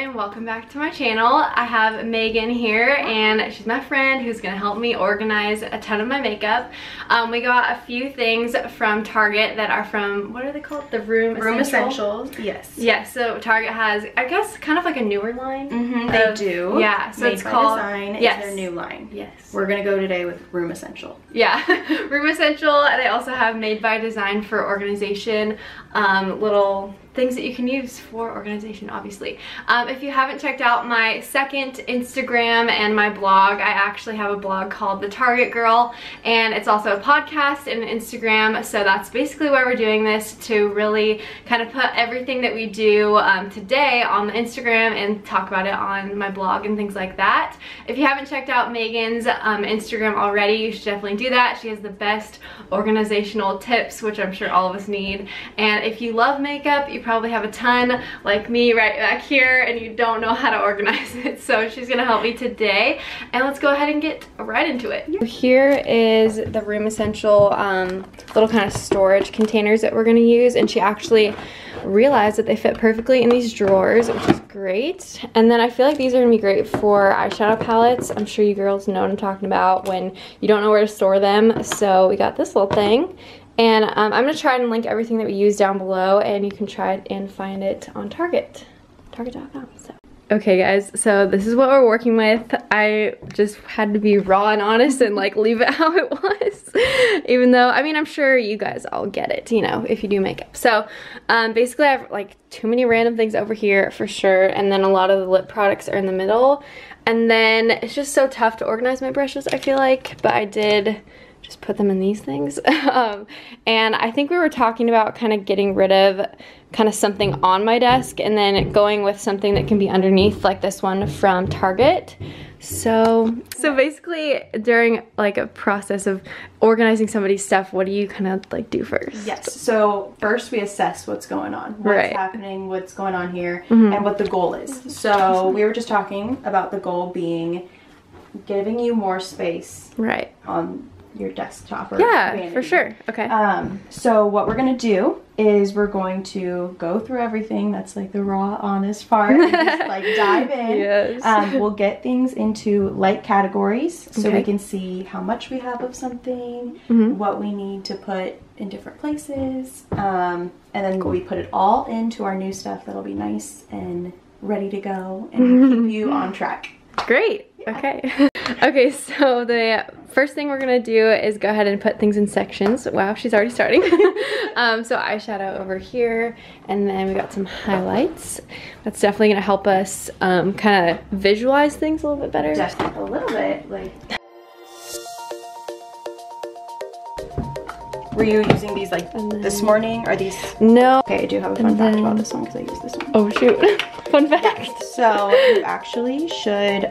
and welcome back to my channel. I have Megan here and she's my friend who's gonna help me organize a ton of my makeup. We got a few things from Target that are from, what are they called? The Room Essentials. Yes. Yes, so Target has, I guess, kind of like a newer line. They do. Yeah, so it's called Design. It's their new line. Yes. We're gonna go today with Room Essential. Yeah, Room Essential. They also have Made by Design for organization, little things that you can use for organization, obviously. If you haven't checked out my second Instagram and my blog, I actually have a blog called The Target Girl, and it's also a podcast and an Instagram, so that's basically why we're doing this, to really kind of put everything that we do today on the Instagram and talk about it on my blog and things like that. If you haven't checked out Megan's Instagram already, you should definitely do that. She has the best organizational tips, which I'm sure all of us need. And if you love makeup, you probably have a ton like me right back here and you don't know how to organize it, so she's gonna help me today, and let's go ahead and get right into it. Here is the Room Essential little kind of storage containers that we're gonna use, and she actually realized that they fit perfectly in these drawers, which is great. And then I feel like these are gonna be great for eyeshadow palettes. I'm sure you girls know what I'm talking about when you don't know where to store them. So we got this little thing. And I'm going to try and link everything that we use down below, and you can try it and find it on Target.com. So. Okay guys, so this is what we're working with. I just had to be raw and honest and like leave it how it was. Even though, I mean, I'm sure you guys all get it, you know, if you do makeup. So basically I have like too many random things over here for sure, and then a lot of the lip products are in the middle. And then it's just so tough to organize my brushes, I feel like, but I did just put them in these things. And I think we were talking about kind of getting rid of kind of something on my desk and then going with something that can be underneath, like this one from Target. So basically during like a process of organizing somebody's stuff, what do you kind of like do first? Yes, so first we assess what's going on, what's happening, what's going on here, and what the goal is. So we were just talking about the goal being giving you more space on your desktop or vanity. For sure. Okay. So what we're gonna do is we're going to go through everything. That's like the raw, honest part. And just like dive in. Yes. We'll get things into light categories so we can see how much we have of something, what we need to put in different places, and then we put it all into our new stuff that'll be nice and ready to go and keep you on track. Great. Okay. Okay, so the first thing we're gonna do is go ahead and put things in sections. Wow, she's already starting. So eyeshadow over here, and then we got some highlights. That's definitely gonna help us kind of visualize things a little bit better. Just a little bit, like. Were you using these like this morning, or these? No. Okay, I do have a fun fact about this one because I use this one. Oh shoot, fun fact. So you actually should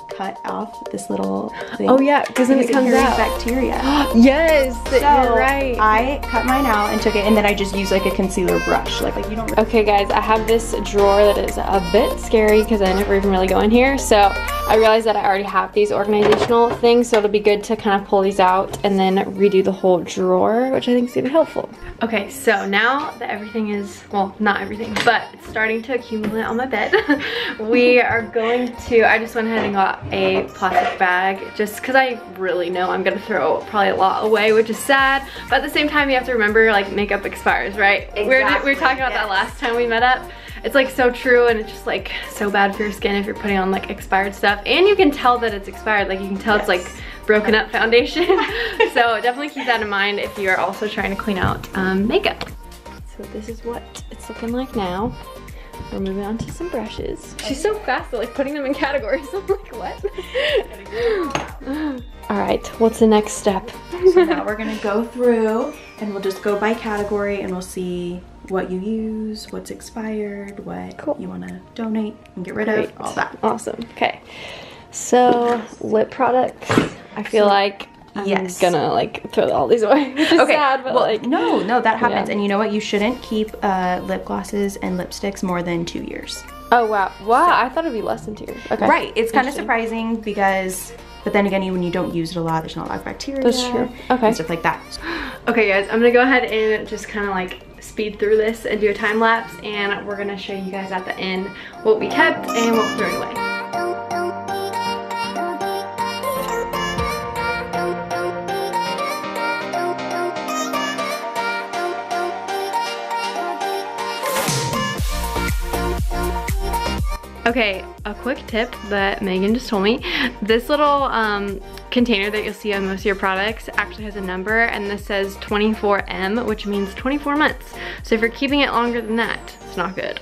cut off this little thing. Oh yeah, because then it comes out bacteria. Yes, so you're right. I cut mine out and took it, and then I just use like a concealer brush. Like you don't. Okay guys, I have this drawer that is a bit scary because I never even really go in here. So I realized that I already have these organizational things, so it'll be good to kind of pull these out and then redo the whole drawer, which I think is gonna be helpful. Okay, so now that everything is, well, not everything, but it's starting to accumulate on my bed, we are going to, I just went ahead and got a plastic bag just because I really know I'm gonna throw probably a lot away, which is sad, but at the same time you have to remember like makeup expires, right? Exactly. We were talking about that last time we met up. It's like so true, and it's just like so bad for your skin if you're putting on like expired stuff, and you can tell that it's expired, like you can tell it's like broken up foundation. So definitely keep that in mind if you are also trying to clean out makeup. So this is what it's looking like now. We're moving on to some brushes. She's so fast at like putting them in categories. I'm like, what? All right, what's the next step? So now we're gonna go through and we'll just go by category, and we'll see what you use, what's expired, what you wanna donate and get rid of, all that. Awesome, okay. So lip products, I feel like I'm gonna like throw all these away, which is sad, but like. No, that happens. And you know what? You shouldn't keep lip glosses and lipsticks more than 2 years. Oh, wow. Wow, I thought it'd be less than 2 years. Okay. Right, it's kind of surprising because, but then again, when you don't use it a lot, there's not a lot of bacteria. That's true. Okay. And stuff like that. Okay guys, I'm gonna go ahead and just kind of like speed through this and do a time lapse, and we're gonna show you guys at the end what we kept and what we threw away. Okay, a quick tip that Megan just told me. This little container that you'll see on most of your products actually has a number, and this says 24M, which means 24 months. So if you're keeping it longer than that, it's not good.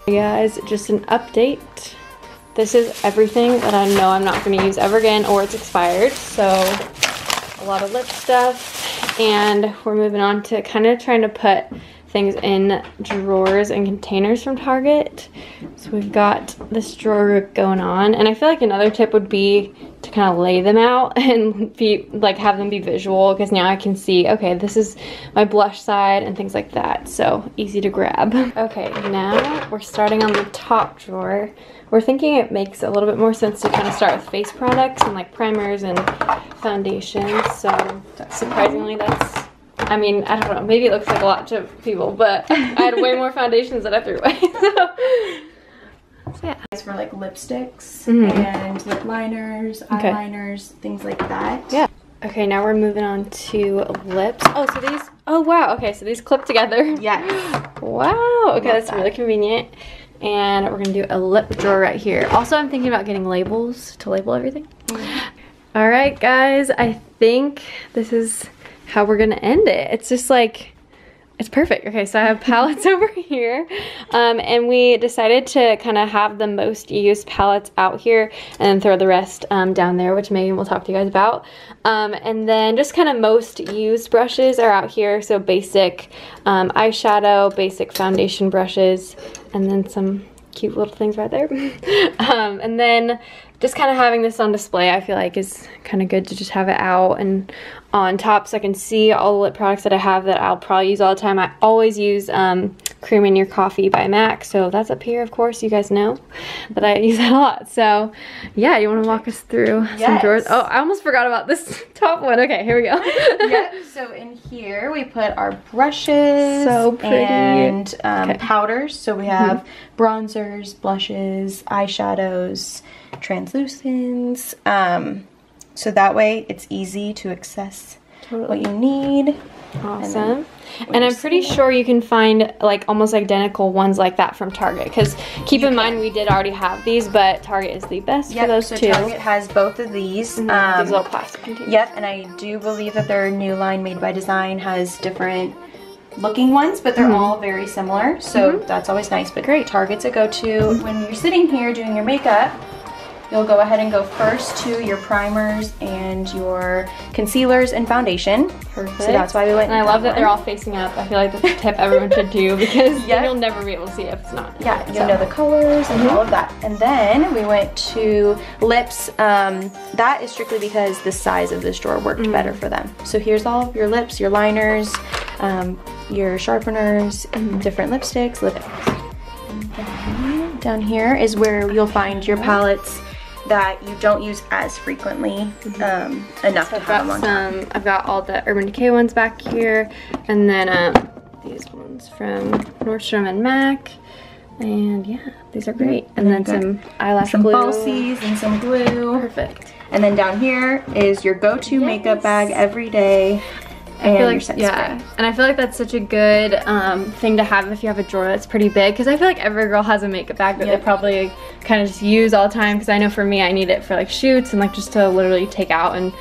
Hey guys, just an update. This is everything that I know I'm not going to use ever again, or it's expired. So a lot of lip stuff, and we're moving on to kind of trying to put things in drawers and containers from Target. So we've got this drawer going on, and I feel like another tip would be to kind of lay them out and be like have them be visual, because now I can see, okay, this is my blush side and things like that, so easy to grab. Okay, now we're starting on the top drawer. We're thinking it makes a little bit more sense to kind of start with face products and like primers and foundations. So surprisingly, that's, I mean, I don't know, maybe it looks like a lot to people, but I had way more foundations that I threw away. So yeah. For like lipsticks and lip liners, eyeliners, things like that. Yeah. Okay, now we're moving on to lips. Oh, so these, oh wow, okay, so these clip together. Yes. Wow, okay, that's really convenient. And we're gonna do a lip drawer right here. Also, I'm thinking about getting labels to label everything. All right, guys, I think this is how we're gonna end it. It's just like, it's perfect. Okay, so I have palettes over here, and we decided to kind of have the most used palettes out here and then throw the rest down there, which Megan will talk to you guys about. And then just kind of most used brushes are out here. So basic eyeshadow, basic foundation brushes, and then some cute little things right there. And then just kind of having this on display, I feel like is kind of good to just have it out and on top so I can see all the lip products that I have that I'll probably use all the time. I always use Cream in Your Coffee by MAC, so that's up here, of course. You guys know that I use that a lot. So yeah, you want to walk us through some drawers? Oh, I almost forgot about this top one. Okay, here we go. Yep, so in here we put our brushes, so pretty, and powders. So we have bronzers, blushes, eyeshadows, translucents, so that way it's easy to access what you need. Awesome. And I'm pretty sure you can find like almost identical ones like that from Target, because keep in mind we did already have these, but Target is the best for those two. Target has both of these. These little plastic containers. Yep, and I do believe that their new line Made by Design has different looking ones, but they're all very similar, so that's always nice. But great, Target's a go-to. When you're sitting here doing your makeup, you'll go ahead and go first to your primers and your concealers and foundation. Perfect. So that's why we went. And I love that they're all facing up. I feel like that's a tip everyone should do, because then you'll never be able to see it if it's not. Yeah, you'll know the colors and all of that. And then we went to lips. That is strictly because the size of this drawer worked better for them. So here's all of your lips, your liners, your sharpeners, different lipsticks, lip. And then down here is where you'll find your palettes that you don't use as frequently, enough to have them on top. I've got all the Urban Decay ones back here, and then these ones from Nordstrom and MAC, and yeah, these are great. And then some eyelash glue, falsies, and some glue. Perfect. And then down here is your go-to makeup bag every day. And your scent spray. And I feel like that's such a good thing to have if you have a drawer that's pretty big, because I feel like every girl has a makeup bag that they probably kind of just use all the time, because I know for me I need it for like shoots and like just to literally take out and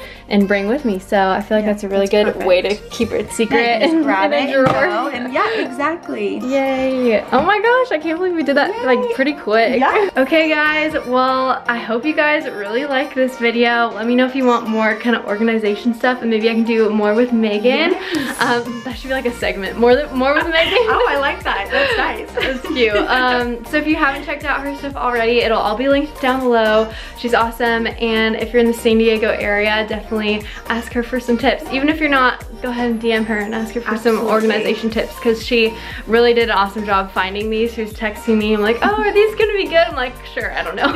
bring with me. So I feel like that's a really good way to keep it secret and grab it in a drawer. And yeah, exactly. Yay. Oh my gosh, I can't believe we did that like pretty quick. Yeah. Okay guys, well I hope you guys really like this video. Let me know if you want more kind of organization stuff, and maybe I can do more with Megan. That should be like a segment. More with Megan. Oh, I like that. That's nice. That's cute. So if you haven't checked out her stuff already, it'll all be linked down below. She's awesome, and if you're in the San Diego area, definitely definitely ask her for some tips. Even if you're not, go ahead and DM her and ask her for some organization tips, because she really did an awesome job finding these. She was texting me, I'm like, oh, are these gonna be good? I'm like, sure, I don't know.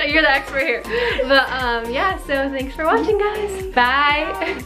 You're the expert here. But yeah, so thanks for watching, guys. Bye.